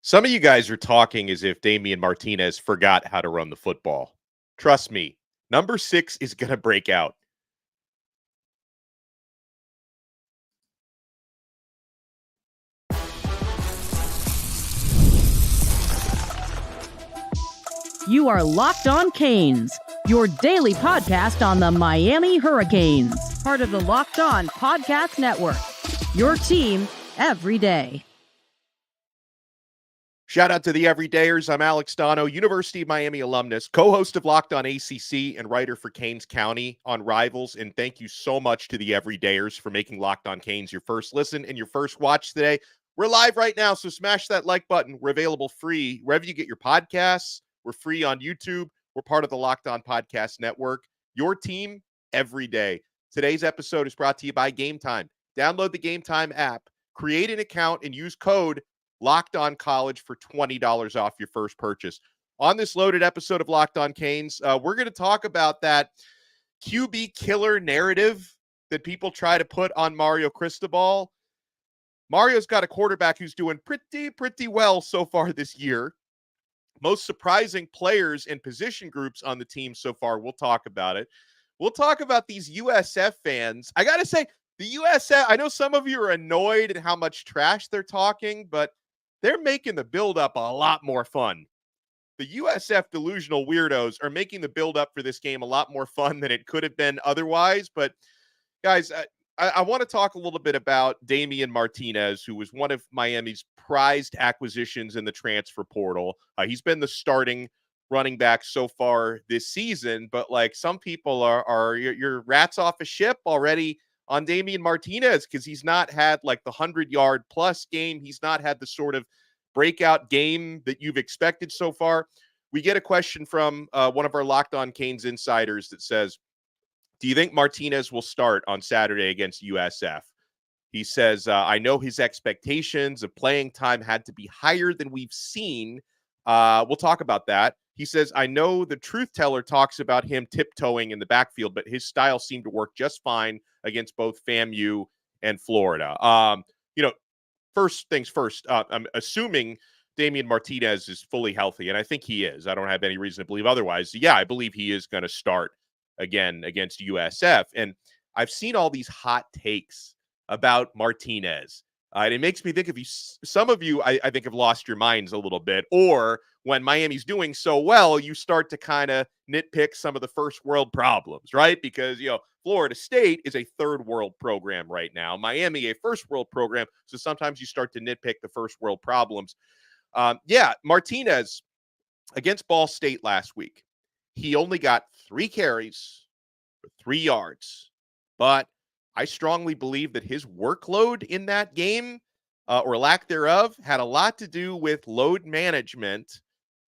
Some of you guys are talking as if Damien Martinez forgot how to run the football. Trust me, number 6 is going to break out. You are Locked On Canes, your daily podcast on the Miami Hurricanes, part of the Locked On Podcast Network, your team every day. Shout out to the Everydayers. I'm Alex Dono, University of Miami alumnus, co-host of Locked On ACC and writer for Canes County on Rivals. And thank you so much to the Everydayers for making Locked On Canes your first listen and your first watch today. We're live right now, so smash that like button. We're available free wherever you get your podcasts. We're free on YouTube. We're part of the Locked On Podcast Network. Your team every day. Today's episode is brought to you by Game Time. Download the Game Time app, create an account, and use code Locked On College for $20 off your first purchase. On this loaded episode of Locked On Canes, we're going to talk about that QB killer narrative that people try to put on Mario Cristobal. Mario's got a quarterback who's doing pretty well so far this year. Most surprising players and position groups on the team so far. We'll talk about it. We'll talk about these USF fans. I got to say, the USF, I know some of you are annoyed at how much trash they're talking, but they're making the build-up a lot more fun. The USF delusional weirdos are making the build-up for this game a lot more fun than it could have been otherwise. But, guys, I want to talk a little bit about Damien Martinez, who was one of Miami's prized acquisitions in the transfer portal. He's been the starting running back so far this season, but like some people are your rats off a ship already on Damien Martinez because he's not had like the 100-yard plus game. He's not had the sort of breakout game that you've expected so far. We get a question from one of our Locked On Canes insiders that says, do you think Martinez will start on Saturday against USF? He says, I know his expectations of playing time had to be higher than we've seen. We'll talk about that. He says, I know the truth teller talks about him tiptoeing in the backfield, but his style seemed to work just fine against both FAMU and Florida. First things first, I'm assuming Damien Martinez is fully healthy, and I think he is. I don't have any reason to believe otherwise. So, yeah, I believe he is going to start again against USF. And I've seen all these hot takes about Martinez. And it makes me think of you. Some of you, I think, have lost your minds a little bit. Or when Miami's doing so well, you start to kind of nitpick some of the first world problems, right? Because, Florida State is a third world program right now. Miami, a first world program. So sometimes you start to nitpick the first world problems. Martinez against Ball State last week. He only got 3 carries for 3 yards. But I strongly believe that his workload in that game, or lack thereof, had a lot to do with load management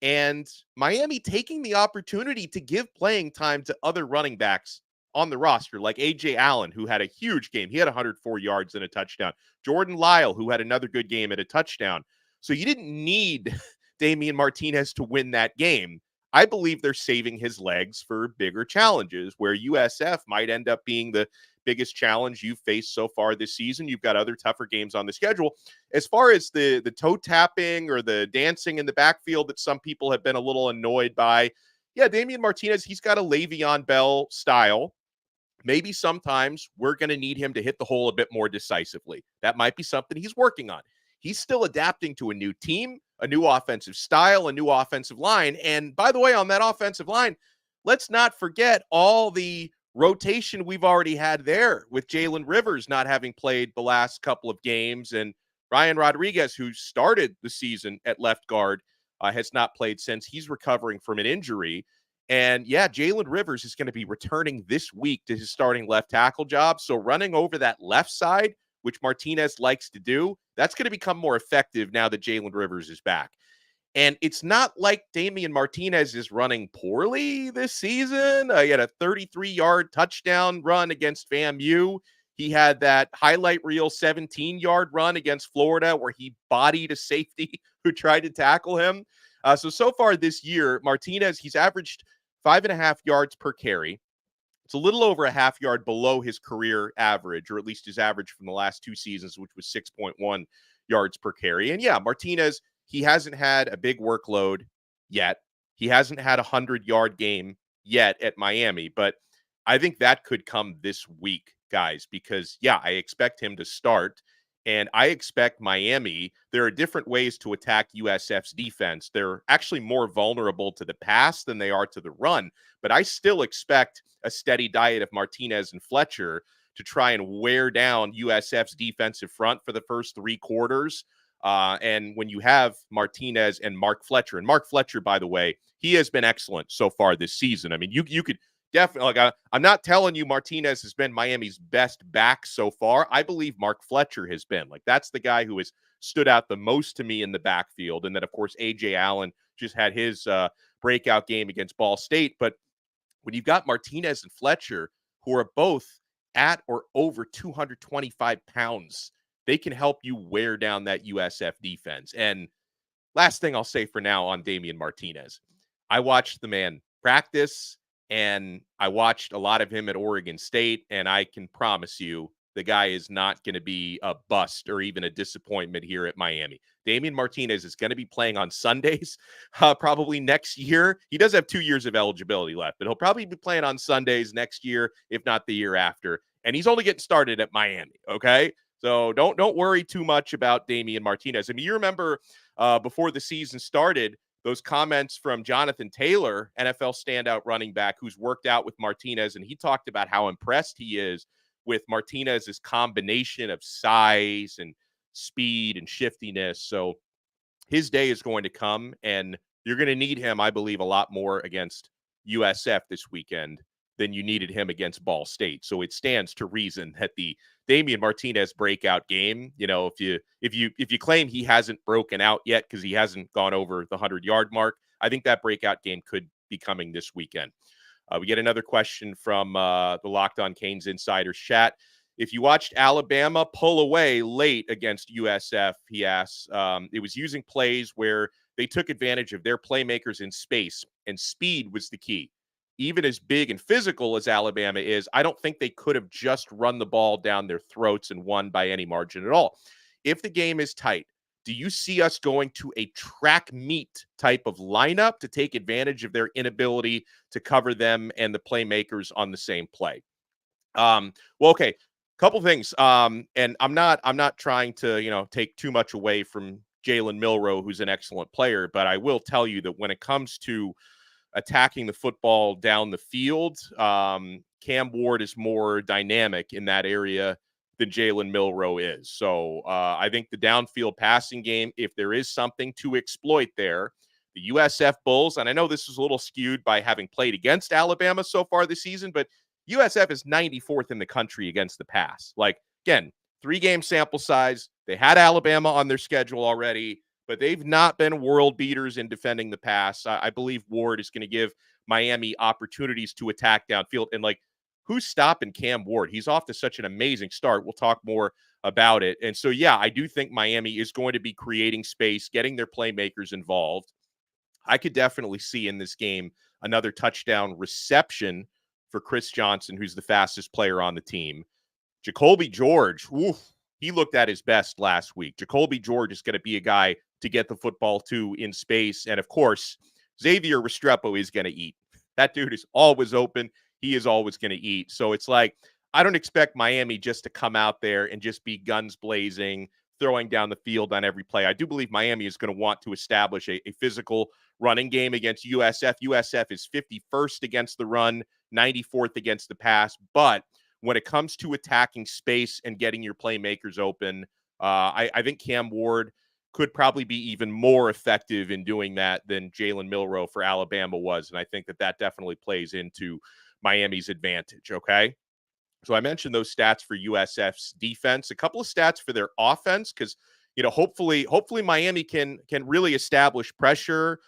and Miami taking the opportunity to give playing time to other running backs on the roster, like Ajay Allen, who had a huge game. He had 104 yards and a touchdown. Jordan Lyle, who had another good game and a touchdown. So you didn't need Damien Martinez to win that game. I believe they're saving his legs for bigger challenges where USF might end up being the biggest challenge you've faced so far this season. You've got other tougher games on the schedule. As far as the toe tapping or the dancing in the backfield that some people have been a little annoyed by, yeah, Damien Martinez, he's got a Le'Veon Bell style. Maybe sometimes we're going to need him to hit the hole a bit more decisively. That might be something he's working on. He's still adapting to a new team, a new offensive style, a new offensive line. And by the way, on that offensive line, let's not forget all the rotation we've already had there with Jalen Rivers not having played the last couple of games. And Ryan Rodriguez, who started the season at left guard, has not played since. He's recovering from an injury. And yeah, Jalen Rivers is going to be returning this week to his starting left tackle job. So running over that left side, which Martinez likes to do, that's going to become more effective now that Jalen Rivers is back. And it's not like Damien Martinez is running poorly this season. He had a 33-yard touchdown run against FAMU. He had that highlight reel 17-yard run against Florida where he bodied a safety who tried to tackle him. So far this year, Martinez, he's averaged 5.5 yards per carry. It's a little over a half yard below his career average, or at least his average from the last 2 seasons, which was 6.1 yards per carry. And yeah, Martinez, he hasn't had a big workload yet. He hasn't had a 100-yard game yet at Miami, but I think that could come this week, guys, because, yeah, I expect him to start. And I expect Miami, there are different ways to attack USF's defense. They're actually more vulnerable to the pass than they are to the run. But I still expect a steady diet of Martinez and Fletcher to try and wear down USF's defensive front for the first 3 quarters. And when you have Martinez and Mark Fletcher, by the way, he has been excellent so far this season. I mean, you could definitely, like, I'm not telling you Martinez has been Miami's best back so far. I believe Mark Fletcher has been. Like, that's the guy who has stood out the most to me in the backfield. And then, of course, Ajay Allen just had his breakout game against Ball State. But when you've got Martinez and Fletcher, who are both at or over 225 pounds, they can help you wear down that USF defense. And last thing I'll say for now on Damien Martinez, I watched the man practice, and I watched a lot of him at Oregon State, and I can promise you the guy is not going to be a bust or even a disappointment here at Miami. Damien Martinez is going to be playing on Sundays probably next year. He does have 2 years of eligibility left, but he'll probably be playing on Sundays next year, if not the year after. And he's only getting started at Miami, okay? So don't worry too much about Damien Martinez. I mean, you remember before the season started, those comments from Jonathan Taylor, NFL standout running back who's worked out with Martinez, and he talked about how impressed he is with Martinez's combination of size and speed and shiftiness. So his day is going to come, and you're going to need him, I believe, a lot more against USF this weekend than you needed him against Ball State. So it stands to reason that the Damien Martinez breakout game, if you claim he hasn't broken out yet because he hasn't gone over the 100-yard mark, I think that breakout game could be coming this weekend. We get another question from the Locked On Canes Insiders chat. If you watched Alabama pull away late against USF, he asks, it was using plays where they took advantage of their playmakers in space, and speed was the key. Even as big and physical as Alabama is, I don't think they could have just run the ball down their throats and won by any margin at all. If the game is tight, do you see us going to a track meet type of lineup to take advantage of their inability to cover them and the playmakers on the same play? Well, okay, couple things. And I'm not trying to, take too much away from Jalen Milroe, who's an excellent player, but I will tell you that when it comes to attacking the football down the field, Cam Ward is more dynamic in that area than Jalen Milroe is. So I think the downfield passing game, if there is something to exploit there, the USF Bulls, and I know this is a little skewed by having played against Alabama so far this season, but USF is 94th in the country against the pass. Like, again, 3-game sample size. They had Alabama on their schedule already, but they've not been world beaters in defending the pass. I believe Ward is going to give Miami opportunities to attack downfield. And, who's stopping Cam Ward? He's off to such an amazing start. We'll talk more about it. And so, yeah, I do think Miami is going to be creating space, getting their playmakers involved. I could definitely see in this game another touchdown reception for Chris Johnson, who's the fastest player on the team. Jacoby George, he looked at his best last week. Jacoby George is going to be a guy to get the football to in space. And, of course, Xavier Restrepo is going to eat. That dude is always open. He is always going to eat. So it's like, I don't expect Miami just to come out there and just be guns blazing, throwing down the field on every play. I do believe Miami is going to want to establish a physical running game against USF. USF is 51st against the run, 94th against the pass. But when it comes to attacking space and getting your playmakers open, I think Cam Ward could probably be even more effective in doing that than Jalen Milroe for Alabama was. And I think that definitely plays into Miami's advantage, okay? So I mentioned those stats for USF's defense, a couple of stats for their offense, because, hopefully Miami can really establish pressure,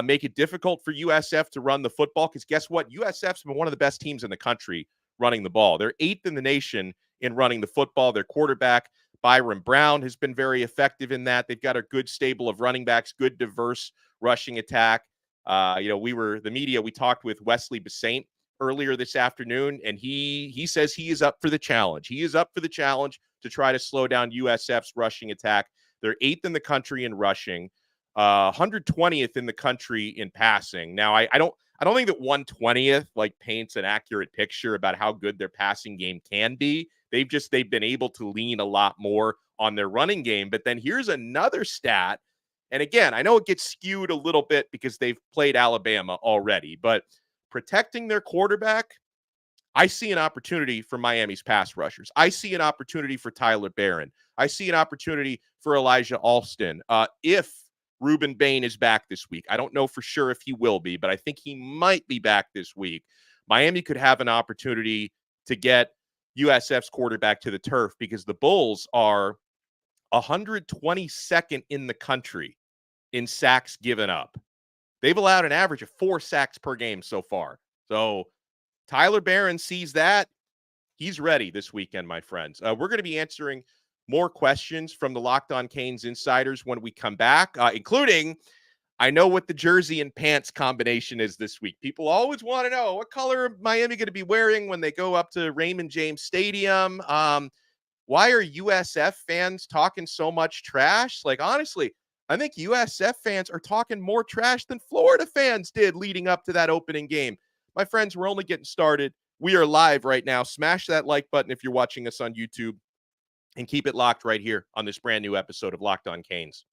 make it difficult for USF to run the football, because guess what? USF's been one of the best teams in the country running the ball. They're 8th in the nation in running the football. Their quarterback, Byron Brown, has been very effective in that. They've got a good stable of running backs, good diverse rushing attack. The media, we talked with Wesley Besaint earlier this afternoon, and he says he is up for the challenge. He is up for the challenge to try to slow down USF's rushing attack. They're 8th in the country in rushing. 120th in the country in passing. Now, I don't think that 120th like paints an accurate picture about how good their passing game can be. They've been able to lean a lot more on their running game. But then here's another stat. And again, I know it gets skewed a little bit because they've played Alabama already, but protecting their quarterback, I see an opportunity for Miami's pass rushers. I see an opportunity for Tyler Barron. I see an opportunity for Elijah Alston. If Reuben Bain is back this week, I don't know for sure if he will be, but I think he might be back this week. Miami could have an opportunity to get USF's quarterback to the turf because the Bulls are 122nd in the country in sacks given up. They've allowed an average of 4 sacks per game so far. So Tyler Barron sees that. He's ready this weekend, my friends. We're going to be answering more questions from the Locked On Canes insiders when we come back, including, I know what the jersey and pants combination is this week. People always want to know what color are Miami going to be wearing when they go up to Raymond James Stadium. Why are USF fans talking so much trash? Like, honestly, I think USF fans are talking more trash than Florida fans did leading up to that opening game. My friends, we're only getting started. We are live right now. Smash that like button if you're watching us on YouTube and keep it locked right here on this brand new episode of Locked On Canes.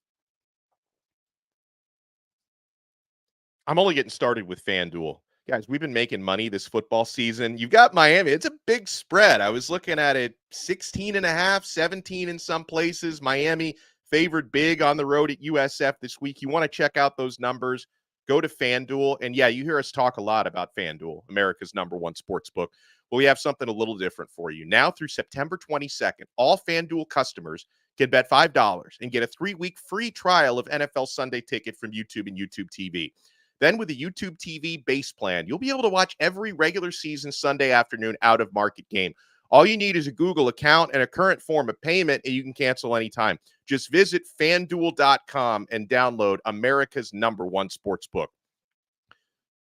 I'm only getting started with FanDuel. Guys, we've been making money this football season. You've got Miami. It's a big spread. I was looking at it 16.5, 17 in some places. Miami favored big on the road at USF this week. You want to check out those numbers, go to FanDuel. And yeah, you hear us talk a lot about FanDuel, America's #1 sports book. Well, we have something a little different for you. Now through September 22nd, all FanDuel customers can bet $5 and get a 3-week free trial of NFL Sunday Ticket from YouTube and YouTube TV. Then with the YouTube TV base plan, you'll be able to watch every regular season Sunday afternoon out of market game. All you need is a Google account and a current form of payment, and you can cancel anytime. Just visit FanDuel.com and download America's #1 sportsbook.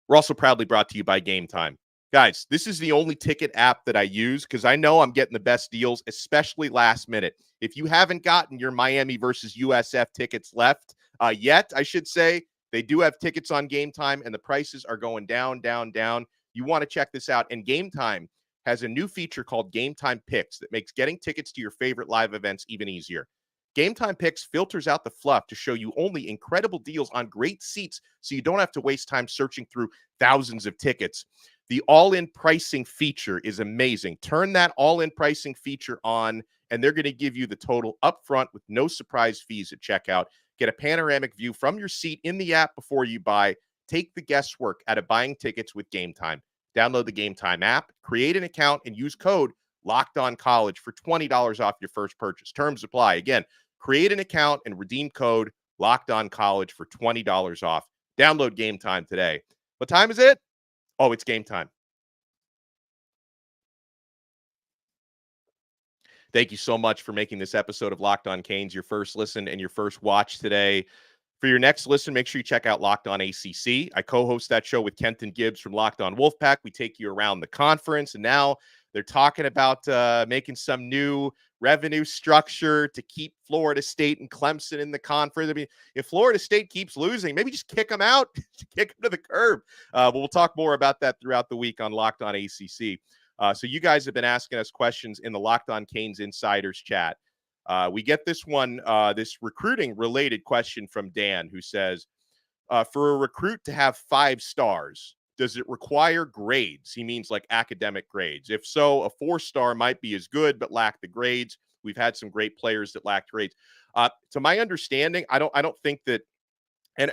We're also proudly brought to you by Game Time. Guys, this is the only ticket app that I use because I know I'm getting the best deals, especially last minute. If you haven't gotten your Miami versus USF tickets left yet, I should say, they do have tickets on Game Time, and the prices are going down, down, down. You want to check this out. And Game Time has a new feature called Game Time Picks that makes getting tickets to your favorite live events even easier. Game Time Picks filters out the fluff to show you only incredible deals on great seats so you don't have to waste time searching through thousands of tickets. The all-in pricing feature is amazing. Turn that all-in pricing feature on, and they're going to give you the total upfront with no surprise fees at checkout. Get a panoramic view from your seat in the app before you buy. Take the guesswork out of buying tickets with Game Time. Download the Game Time app, create an account, and use code LOCKEDONCollege for $20 off your first purchase. Terms apply. Again, create an account and redeem code LOCKEDONCollege for $20 off. Download Game Time today. What time is it? Oh, it's game time. Thank you so much for making this episode of Locked On Canes your first listen and your first watch today. For your next listen, make sure you check out Locked On ACC. I co-host that show with Kenton Gibbs from Locked On Wolfpack. We take you around the conference, and now they're talking about making some new revenue structure to keep Florida State and Clemson in the conference. I mean, if Florida State keeps losing, maybe just kick them out, kick them to the curb. But we'll talk more about that throughout the week on Locked On ACC. So you guys have been asking us questions in the Locked On Canes Insiders chat. We get this one, this recruiting-related question from Dan, who says, for a recruit to have 5 stars, does it require grades? He means like academic grades. If so, a 4-star might be as good, but lack the grades. We've had some great players that lack grades. To my understanding, I don't think that, and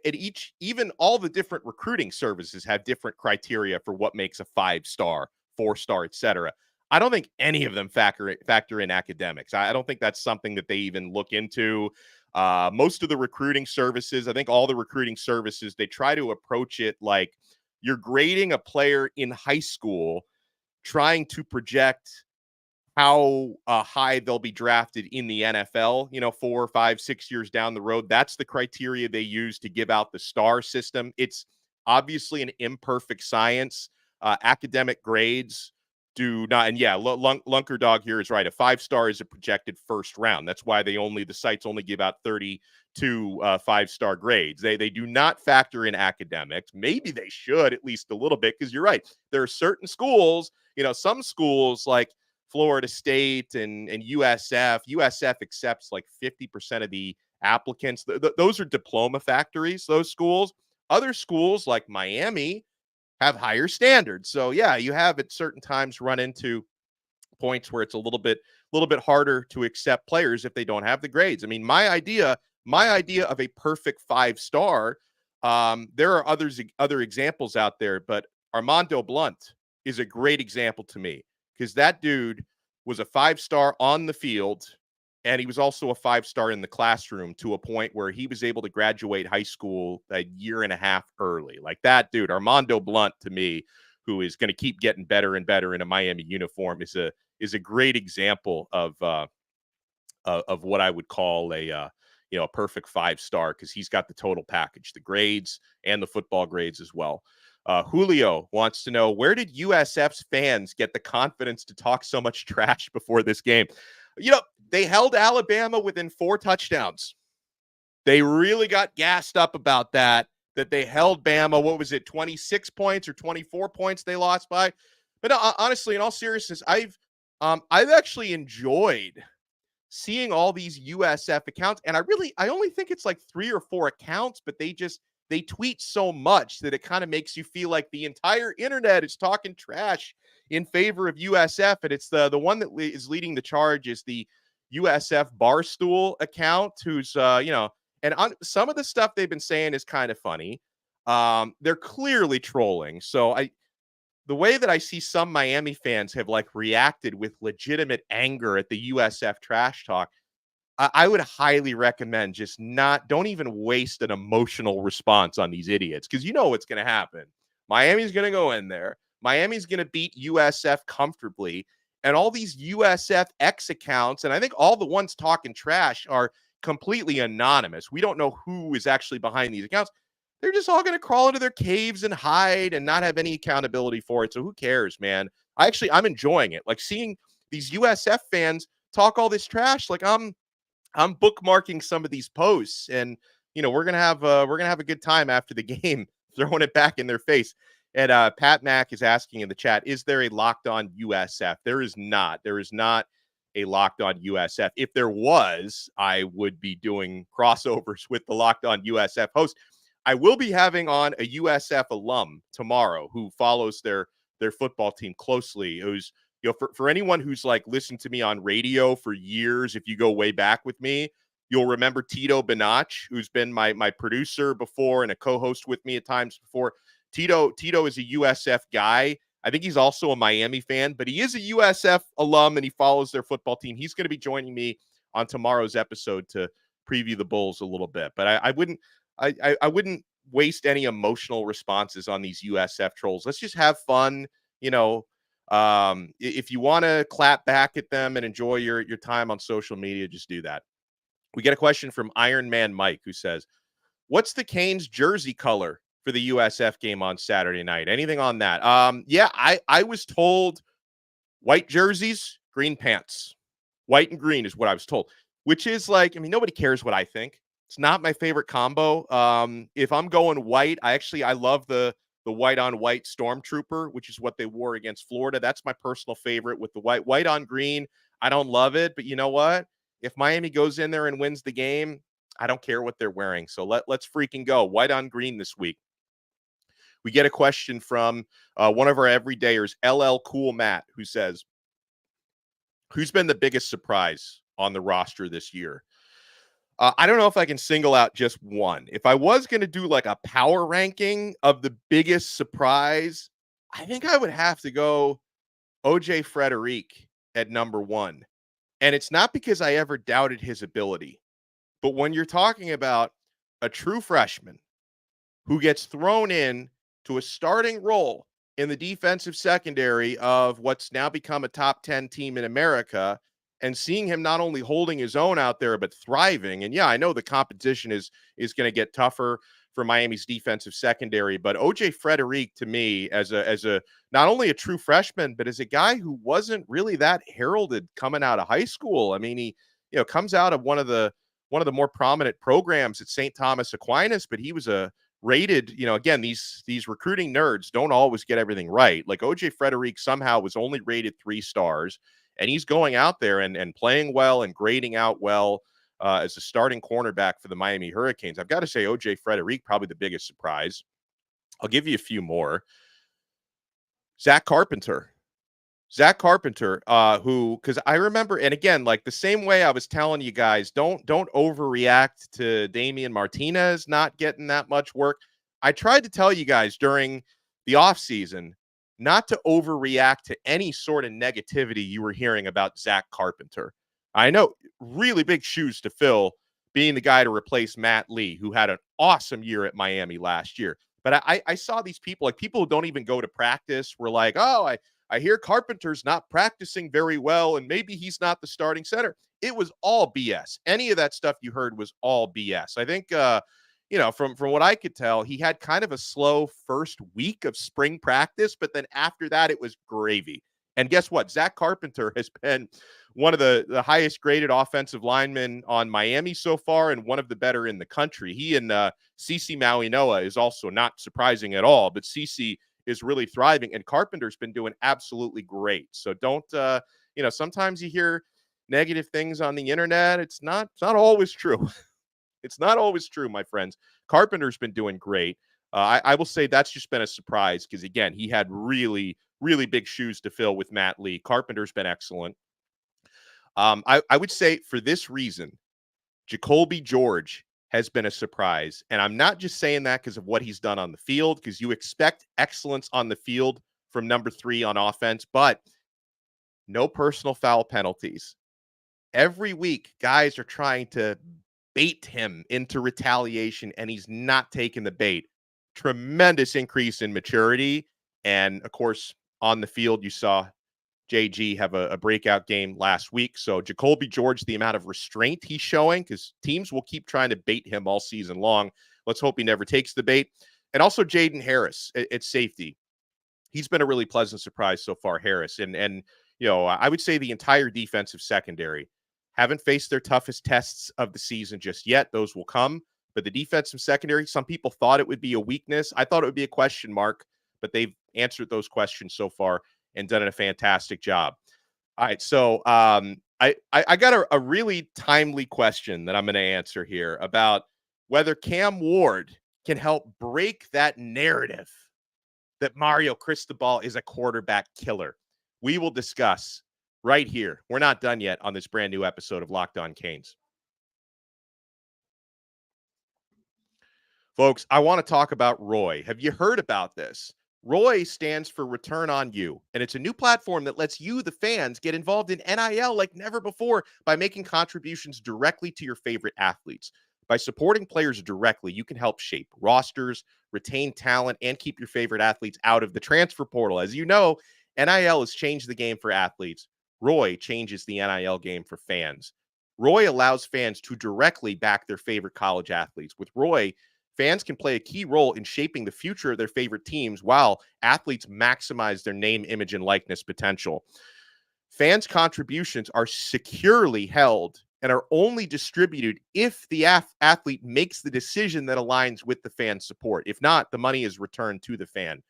each, even all the different recruiting services have different criteria for what makes a 5-star, 4-star, etc. I don't think any of them factor in academics. I don't think that's something that they even look into. Most of the recruiting services, I think all the recruiting services, they try to approach it like you're grading a player in high school, trying to project how high they'll be drafted in the NFL, 4, 5, 6 years down the road. That's the criteria they use to give out the star system. It's obviously an imperfect science. Academic grades do not. And yeah, Lunker Dog here is right. A 5-star is a projected first round. That's why the sites only give out 32 5-star grades. They do not factor in academics. Maybe they should at least a little bit, because you're right. There are certain schools, some schools like Florida State and USF accepts like 50% of the applicants. Those are diploma factories, those schools. Other schools like Miami have higher standards. So yeah, you have at certain times run into points where it's a little bit harder to accept players if they don't have the grades. I mean, my idea of a perfect 5-star, there are other examples out there, but Armando Blunt is a great example to me, because that dude was a 5-star on the field, and he was also a 5-star in the classroom, to a point where he was able to graduate high school a year and a half early. Like that dude, Armando Blunt, to me, who is going to keep getting better and better in a Miami uniform, is a great example of what I would call a perfect 5-star, because he's got the total package, the grades and the football grades as well. Julio wants to know, where did USF's fans get the confidence to talk so much trash before this game? They held Alabama within 4 touchdowns. They really got gassed up about that they held Bama. What was it, 26 points or 24 points they lost by? But honestly, in all seriousness, I've actually enjoyed seeing all these USF accounts, and I only think it's like 3 or 4 accounts, but they tweet so much that it kind of makes you feel like the entire internet is talking trash in favor of USF. And it's the one that is leading the charge is the USF Barstool account, who's and on some of the stuff they've been saying is kind of funny. They're clearly trolling. So the way that I see some Miami fans have like reacted with legitimate anger at the USF Trash Talk, I would highly recommend don't even waste an emotional response on these idiots, because you know what's going to happen. Miami's going to go in there. Miami's going to beat USF comfortably. And all these USF X accounts, and I think all the ones talking trash, are completely anonymous. We don't know who is actually behind these accounts. They're just all going to crawl into their caves and hide and not have any accountability for it. So who cares, man? I'm enjoying it. Like seeing these USF fans talk all this trash. Like I'm bookmarking some of these posts, and we're gonna have a good time after the game, throwing it back in their face. And Pat Mack is asking in the chat, is there a Locked On USF? There is not. There is not a Locked On USF. If there was, I would be doing crossovers with the Locked On USF host. I will be having on a USF alum tomorrow who follows their football team closely, who's for anyone who's like listened to me on radio for years, if you go way back with me, you'll remember Tito Benach, who's been my producer before and a co-host with me at times before. Tito is a USF guy. I think he's also a Miami fan, but he is a USF alum and he follows their football team. He's going to be joining me on tomorrow's episode to preview the Bulls a little bit. But I wouldn't waste any emotional responses on these USF trolls. Let's just have fun, if you want to clap back at them and enjoy your time on social media, just do that. We get a question from Iron Man Mike, who says, what's the Canes jersey color for the USF game on Saturday night? Anything on that? I was told white jerseys, green pants. White and green is what I was told, which is like, nobody cares what I think. It's not my favorite combo. If I'm going white, I love the white on white Stormtrooper, which is what they wore against Florida. That's my personal favorite with the white on green. I don't love it, but you know what? If Miami goes in there and wins the game, I don't care what they're wearing. So let's freaking go. White on green this week. We get a question from one of our everydayers, LL Cool Matt, who says, who's been the biggest surprise on the roster this year? I don't know if I can single out just one. If I was going to do like a power ranking of the biggest surprise, I think I would have to go Ajay Frederic at number 1. And it's not because I ever doubted his ability, but when you're talking about a true freshman who gets thrown in to a starting role in the defensive secondary of what's now become a top 10 team in America, and seeing him not only holding his own out there, but thriving. And yeah, I know the competition is going to get tougher for Miami's defensive secondary, but OJ Frederick, to me, as a not only a true freshman, but as a guy who wasn't really that heralded coming out of high school. I mean, he comes out of one of the more prominent programs at St. Thomas Aquinas, but he was a rated, again, these recruiting nerds don't always get everything right. Like OJ Frederick somehow was only rated 3 stars, and he's going out there and playing well and grading out well as a starting cornerback for the Miami Hurricanes. I've got to say OJ Frederick, probably the biggest surprise. I'll give you a few more. Zach Carpenter, who, because I remember, and again, like the same way I was telling you guys, don't overreact to Damien Martinez not getting that much work. I tried to tell you guys during the offseason not to overreact to any sort of negativity you were hearing about Zach Carpenter. I know, really big shoes to fill, being the guy to replace Matt Lee, who had an awesome year at Miami last year. But I saw these people, like people who don't even go to practice, were like, oh, I hear Carpenter's not practicing very well, and maybe he's not the starting center. It was all BS. Any of that stuff you heard was all BS. I think, from what I could tell, he had kind of a slow first week of spring practice, but then after that, it was gravy. And guess what? Zach Carpenter has been one of the highest graded offensive linemen on Miami so far, and one of the better in the country. He and Cece Mauinoa is also not surprising at all, but Cece is really thriving, and Carpenter's been doing absolutely great. So don't, sometimes you hear negative things on the internet. It's not always true. It's not always true, my friends. Carpenter's been doing great. I will say that's just been a surprise because, again, he had really, really big shoes to fill with Matt Lee. Carpenter's been excellent. I would say for this reason, Jacoby George has been a surprise. And I'm not just saying that because of what he's done on the field, because you expect excellence on the field from number 3 on offense, but no personal foul penalties. Every week, guys are trying to bait him into retaliation, and he's not taking the bait. Tremendous increase in maturity. And of course, on the field, you saw JG have a breakout game last week. So Jacoby George, the amount of restraint he's showing, because teams will keep trying to bait him all season long. Let's hope he never takes the bait. And also Jaden Harris at safety. He's been a really pleasant surprise so far, Harris. And I would say the entire defensive secondary haven't faced their toughest tests of the season just yet. Those will come. But the defensive secondary, some people thought it would be a weakness. I thought it would be a question mark, but they've answered those questions so far and done a fantastic job. All right, so I got a really timely question that I'm going to answer here about whether Cam Ward can help break that narrative that Mario Cristobal is a quarterback killer. We will discuss right here. We're not done yet on this brand new episode of Locked On Canes. Folks, I want to talk about Roy. Have you heard about this? Roy stands for Return on You, and it's a new platform that lets you, the fans, get involved in NIL like never before by making contributions directly to your favorite athletes. By supporting players directly, you can help shape rosters, retain talent, and keep your favorite athletes out of the transfer portal. As you know, NIL has changed the game for athletes. Roy changes the NIL game for fans. Roy allows fans to directly back their favorite college athletes. With Roy, fans can play a key role in shaping the future of their favorite teams while athletes maximize their name, image, and likeness potential. Fans' contributions are securely held and are only distributed if the athlete makes the decision that aligns with the fan's support. If not, the money is returned to the fan.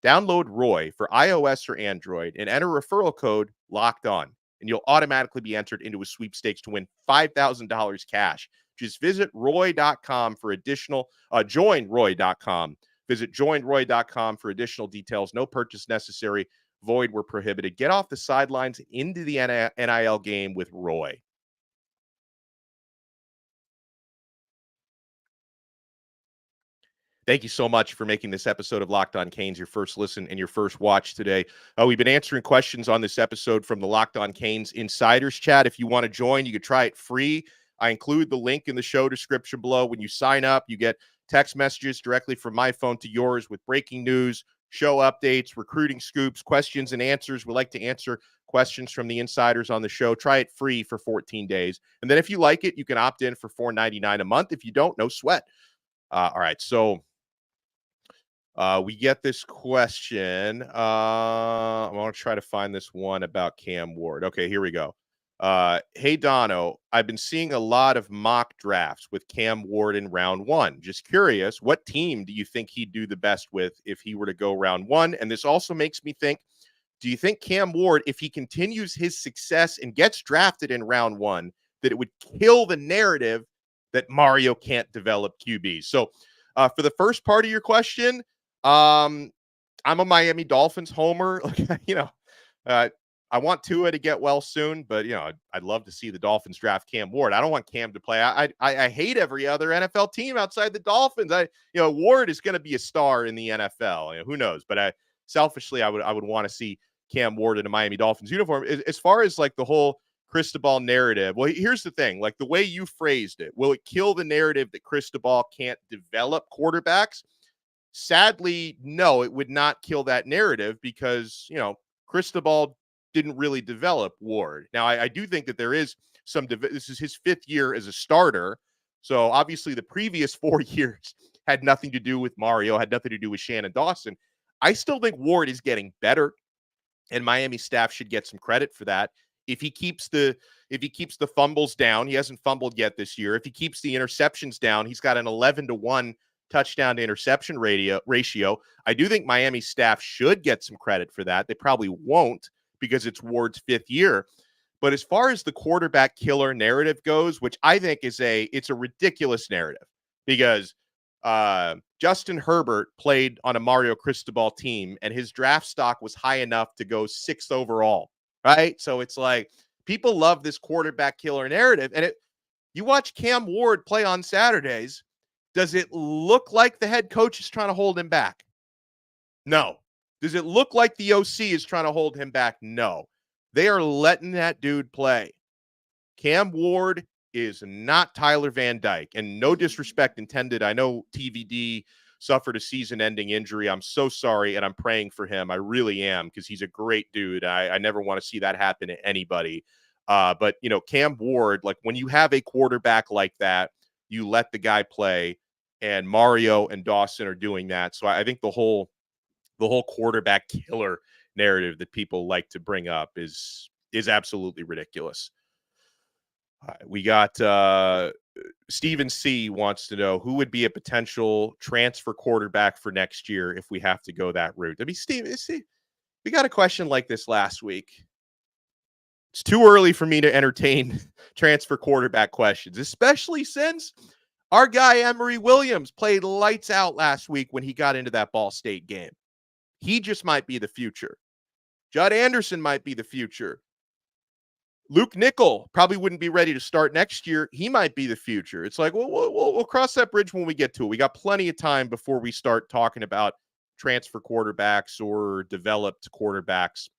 Download Roy for iOS or Android and enter referral code Locked On, and you'll automatically be entered into a sweepstakes to win $5,000 cash. Just visit roy.com for additional, join roy.com. Visit joinroy.com for additional details. No purchase necessary. Void where prohibited. Get off the sidelines into the NIL game with Roy. Thank you so much for making this episode of Locked On Canes your first listen and your first watch today. We've been answering questions on this episode from the Locked On Canes Insiders chat. If you want to join, you could try it free. I include the link in the show description below. When you sign up, you get text messages directly from my phone to yours with breaking news, show updates, recruiting scoops, questions and answers. We like to answer questions from the insiders on the show. Try it free for 14 days. And then if you like it, you can opt in for $4.99 a month. If you don't, no sweat. All right. So we get this question. I want to try to find this one about Cam Ward. Okay, here we go. Hey, Dono, I've been seeing a lot of mock drafts with Cam Ward in round 1. Just curious, what team do you think he'd do the best with if he were to go round 1? And this also makes me think, do you think Cam Ward, if he continues his success and gets drafted in round 1, that it would kill the narrative that Mario can't develop QBs? So for the first part of your question, I'm a Miami Dolphins homer. I want Tua to get well soon, but I'd love to see the Dolphins draft Cam Ward. I don't want Cam to play. I hate every other NFL team outside the Dolphins. Ward is going to be a star in the NFL. Who knows? But selfishly, I would want to see Cam Ward in a Miami Dolphins uniform. As far as like the whole Cristobal narrative, well, here's the thing: like the way you phrased it, will it kill the narrative that Cristobal can't develop quarterbacks? Sadly, no, it would not kill that narrative because Cristobal didn't really develop Ward. Now, I do think that there is some, this is his 5th year as a starter. So obviously the previous 4 years had nothing to do with Mario, had nothing to do with Shannon Dawson. I still think Ward is getting better, and Miami staff should get some credit for that. If he keeps the fumbles down, he hasn't fumbled yet this year. If he keeps the interceptions down, he's got an 11-to-1 touchdown to interception ratio. I do think Miami staff should get some credit for that. They probably won't, because it's Ward's 5th year. But as far as the quarterback killer narrative goes, which I think is it's a ridiculous narrative, because Justin Herbert played on a Mario Cristobal team and his draft stock was high enough to go 6th overall, right? So it's like people love this quarterback killer narrative. And you watch Cam Ward play on Saturdays, does it look like the head coach is trying to hold him back? No. Does it look like the OC is trying to hold him back? No. They are letting that dude play. Cam Ward is not Tyler Van Dyke, and no disrespect intended. I know TVD suffered a season-ending injury. I'm so sorry, and I'm praying for him. I really am, because he's a great dude. I never want to see that happen to anybody. But, Cam Ward, like when you have a quarterback like that, you let the guy play, and Mario and Dawson are doing that. So I think the whole quarterback killer narrative that people like to bring up is absolutely ridiculous. We got Stephen C wants to know who would be a potential transfer quarterback for next year if we have to go that route. I mean, Steve, we got a question like this last week. It's too early for me to entertain transfer quarterback questions, especially since our guy Emory Williams played lights out last week when he got into that Ball State game. He just might be the future. Judd Anderson might be the future. Luke Nickel probably wouldn't be ready to start next year. He might be the future. It's like, we'll cross that bridge when we get to it. We got plenty of time before we start talking about transfer quarterbacks or developed quarterbacks.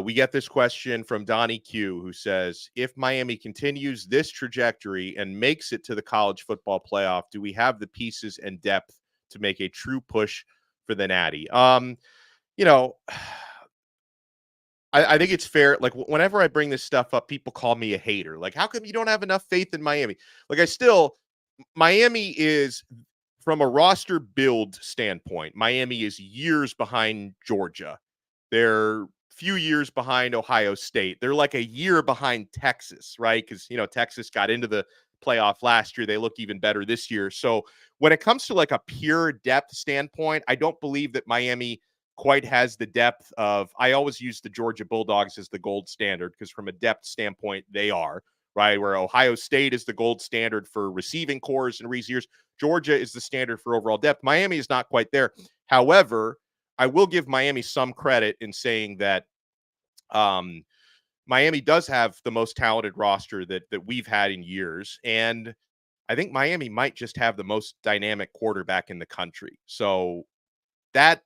We get this question from Donnie Q, who says, if Miami continues this trajectory and makes it to the college football playoff, do we have the pieces and depth to make a true push for the Natty? I think it's fair. Like, whenever I bring this stuff up, people call me a hater. Like, how come you don't have enough faith in Miami? Like, Miami is, from a roster build standpoint, Miami is years behind Georgia. They're few years behind Ohio State. They're like a year behind Texas, right? Because, Texas got into the playoff last year. They look even better this year. So when it comes to like a pure depth standpoint, I don't believe that Miami quite has the depth of, I always use the Georgia Bulldogs as the gold standard, because from a depth standpoint, they are, right? Where Ohio State is the gold standard for receiving cores in recent years, Georgia is the standard for overall depth. Miami is not quite there. However, I will give Miami some credit in saying that Miami does have the most talented roster that we've had in years. And I think Miami might just have the most dynamic quarterback in the country. So that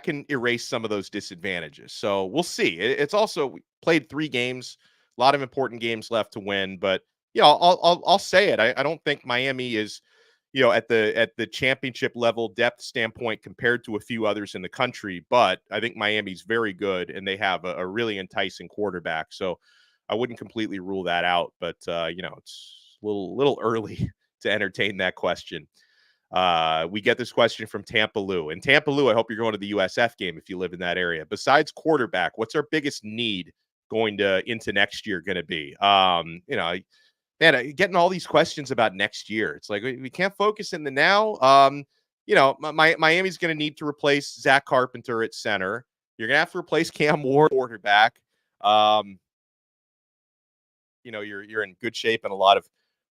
can erase some of those disadvantages. So we'll see. It's also, we played 3 games, a lot of important games left to win. But, I'll say it. I don't think Miami is, at the championship level depth standpoint compared to a few others in the country. But I think Miami's very good, and they have a really enticing quarterback. So I wouldn't completely rule that out. But it's a little early to entertain that question. We get this question from Tampa Lou. And Tampa Lou, I hope you're going to the USF game if you live in that area. Besides quarterback, what's our biggest need going into next year going to be? Man, getting all these questions about next year. It's like we can't focus in the now. Miami's going to need to replace Zach Carpenter at center. You're going to have to replace Cam Ward quarterback. You're in good shape in a lot of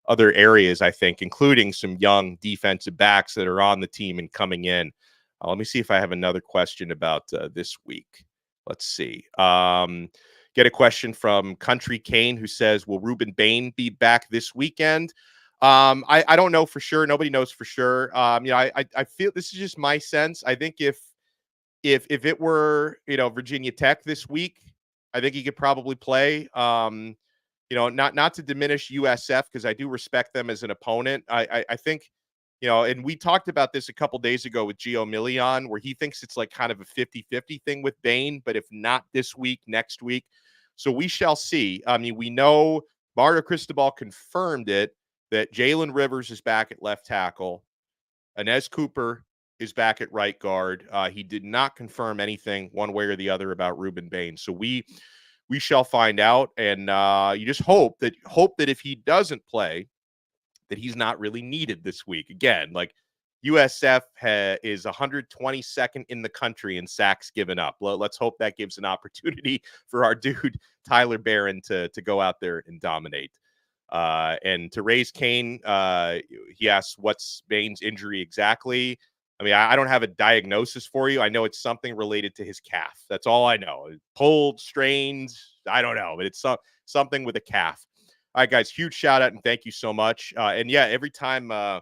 other areas, I think, including some young defensive backs that are on the team and coming in. Let me see if I have another question about this week. Let's see. Get a question from Country Kane, who says, will Ruben Bain be back this weekend? I don't know for sure. Nobody knows for sure. I feel this is just my sense. I think if it were, Virginia Tech this week, I think he could probably play. Not to diminish USF, because I do respect them as an opponent. I think, and we talked about this a couple days ago with Gio Milian, where he thinks it's like kind of a 50-50 thing with Bain, but if not this week, next week. So we shall see. I mean, we know Mario Cristobal confirmed it, that Jalen Rivers is back at left tackle. Inez Cooper is back at right guard. He did not confirm anything one way or the other about Ruben Bain. So we shall find out. And you just hope that if he doesn't play, that he's not really needed this week. Again, like USF is 122nd in the country in sacks given up. Let's hope that gives an opportunity for our dude Tyler Barron to go out there and dominate. And to raise Kane, he asks, what's Bain's injury exactly? I mean, I don't have a diagnosis for you. I know it's something related to his calf. That's all I know. Pulled, strained, I don't know, but it's something with a calf. All right, guys, huge shout out and thank you so much. And yeah, every time I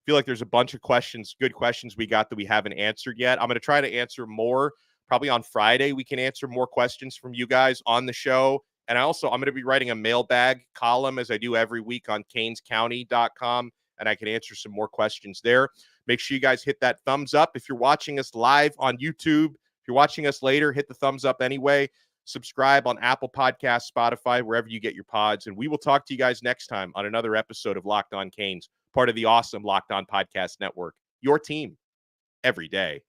feel like there's a bunch of good questions we got that we haven't answered yet. I'm going to try to answer more. Probably on Friday, we can answer more questions from you guys on the show. And I'm going to be writing a mailbag column, as I do every week, on canescounty.com, and I can answer some more questions there. Make sure you guys hit that thumbs up. If you're watching us live on YouTube, if you're watching us later, hit the thumbs up anyway. Subscribe on Apple Podcasts, Spotify, wherever you get your pods. And we will talk to you guys next time on another episode of Locked On Canes, part of the awesome Locked On Podcast Network. Your team every day.